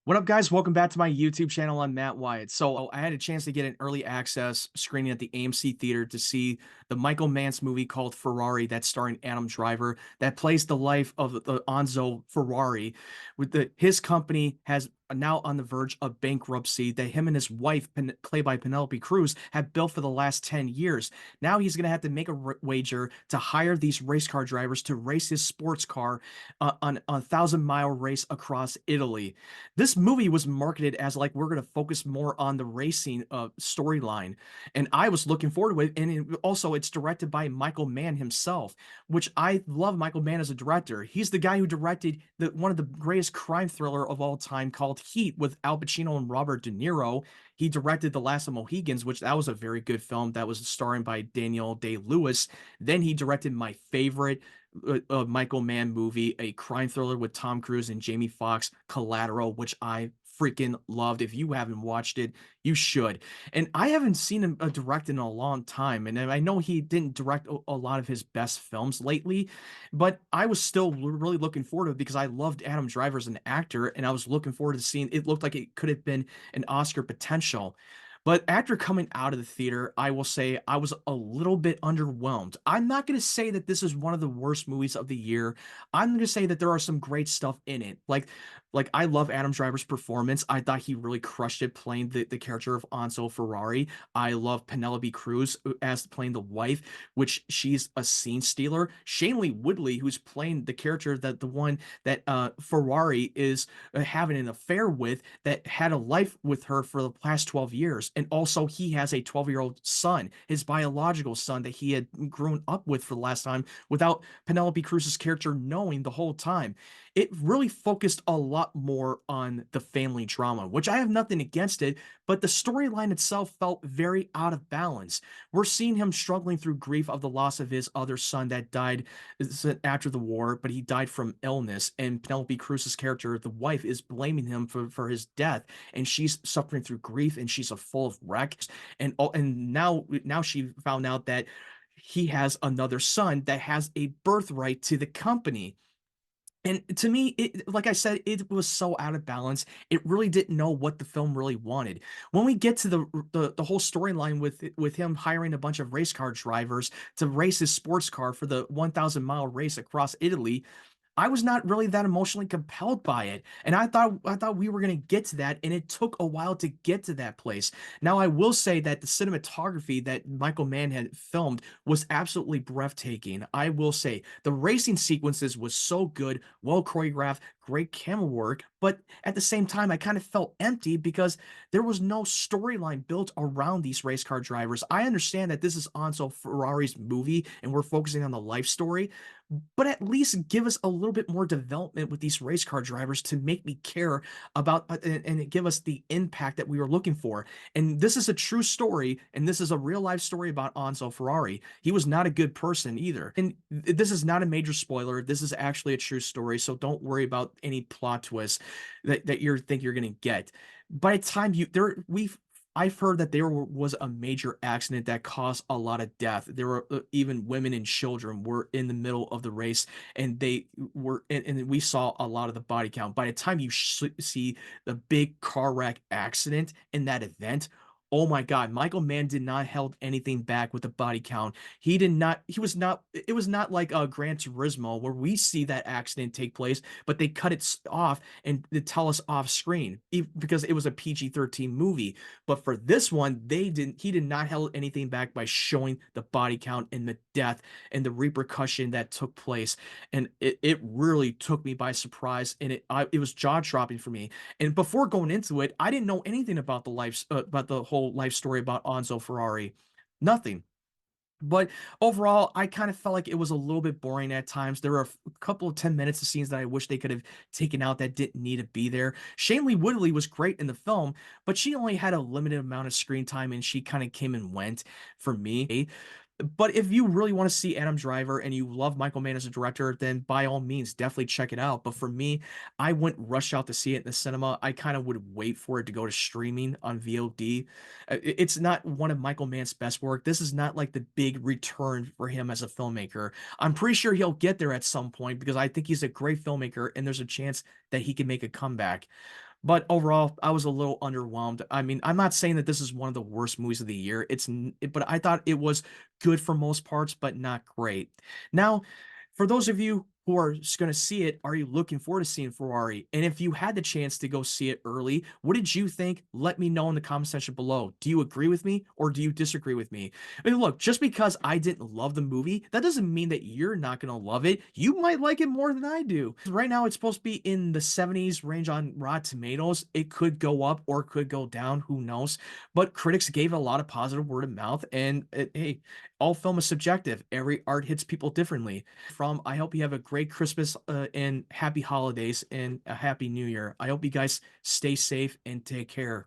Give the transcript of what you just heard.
What up, guys? Welcome back to my YouTube channel. I'm Matt Wyatt. So I had a chance to get an early access screening at the AMC theater to see the Michael Mann's movie called Ferrari that's starring Adam Driver that plays the life of the Enzo Ferrari. His company has now on the verge of bankruptcy that him and his wife, played by Penelope Cruz, have built for the last 10 years. Now he's going to have to make a wager to hire these race car drivers to race his sports car on a 1,000-mile race across Italy. This movie was marketed as like we're going to focus more on the racing storyline, and I was looking forward to it. And it's directed by Michael Mann himself, which I love. Michael Mann as a director. He's the guy who directed one of the greatest crime thriller of all time called Heat with Al Pacino and Robert De Niro. He directed The Last of Mohegans, which that was a very good film that was starring by Daniel Day-Lewis. Then he directed my favorite Michael Mann movie, a crime thriller with Tom Cruise and Jamie Foxx, Collateral, which I freaking loved. If you haven't watched it, you should. And I haven't seen him direct in a long time. And I know he didn't direct a lot of his best films lately, but I was still really looking forward to it because I loved Adam Driver as an actor, and I was looking forward to seeing it. Looked like it could have been an Oscar potential. But after coming out of the theater, I will say I was a little bit underwhelmed. I'm not going to say that this is one of the worst movies of the year. I'm going to say that there are some great stuff in it. Like I love Adam Driver's performance. I thought he really crushed it playing the character of Enzo Ferrari. I love Penelope Cruz as playing the wife, which she's a scene stealer. Shailene Woodley, who's playing the character that the one that Ferrari is having an affair with, that had a life with her for the past 12 years. And also, he has a 12-year-old son, his biological son that he had grown up with for the last time without Penelope Cruz's character knowing the whole time. It really focused a lot more on the family drama, which I have nothing against it, but the storyline itself felt very out of balance. We're seeing him struggling through grief of the loss of his other son that died after the war, but he died from illness. And Penelope Cruz's character, the wife, is blaming him for his death, and she's suffering through grief, and she's a full of wreck. And now she found out that he has another son that has a birthright to the company. And to me, like I said, it was so out of balance. It really didn't know what the film really wanted. When we get to the whole storyline with him hiring a bunch of race car drivers to race his sports car for the 1,000-mile race across Italy, I was not really that emotionally compelled by it. And I thought we were going to get to that, and it took a while to get to that place. Now, I will say that the cinematography that Michael Mann had filmed was absolutely breathtaking. I will say the racing sequences was so good, well choreographed, great camera work, but at the same time, I kind of felt empty because there was no storyline built around these race car drivers. I understand that this is Enzo Ferrari's movie and we're focusing on the life story, but at least give us a little bit more development with these race car drivers to make me care about and give us the impact that we were looking for. And this is a true story, and this is a real life story about Enzo Ferrari. He was not a good person either. And this is not a major spoiler. This is actually a true story, so don't worry about any plot twists that you think you're going to get. By the time I've heard that there was a major accident that caused a lot of death. There were even women and children were in the middle of the race, and and we saw a lot of the body count. By the time you see the big car wreck accident in that event, oh my God, Michael Mann did not held anything back with the body count. He did not, he was not, it was not like Gran Turismo where we see that accident take place, but they cut it off and they tell us off screen because it was a PG-13 movie. But for this one, he did not held anything back by showing the body count and the death and the repercussion that took place. And it really took me by surprise, and it was jaw-dropping for me. And before going into it, I didn't know anything about about the whole life story about Enzo Ferrari. Nothing. But overall, I kind of felt like it was a little bit boring at times. There were a couple of 10 minutes of scenes that I wish they could have taken out that didn't need to be there. Shailene Woodley was great in the film, but she only had a limited amount of screen time, and she kind of came and went for me. But if you really want to see Adam Driver and you love Michael Mann as a director, then by all means, definitely check it out. But for me, I wouldn't rush out to see it in the cinema. I kind of would wait for it to go to streaming on VOD. It's not one of Michael Mann's best work. This is not like the big return for him as a filmmaker. I'm pretty sure he'll get there at some point because I think he's a great filmmaker and there's a chance that he can make a comeback. But overall, I was a little underwhelmed. I mean, I'm not saying that this is one of the worst movies of the year. But I thought it was good for most parts, but not great. Now, for those of you who are going to see it, are you looking forward to seeing Ferrari? And if you had the chance to go see it early, what did you think? Let me know in the comment section below. Do you agree with me or do you disagree with me? I mean, look, just because I didn't love the movie, that doesn't mean that you're not going to love it. You might like it more than I do. Right now, it's supposed to be in the 70s range on Rotten Tomatoes. It could go up or it could go down. Who knows? But critics gave it a lot of positive word of mouth. And hey, all film is subjective. Every art hits people differently. I hope you have a great Christmas and happy holidays and a happy new year. I hope you guys stay safe and take care.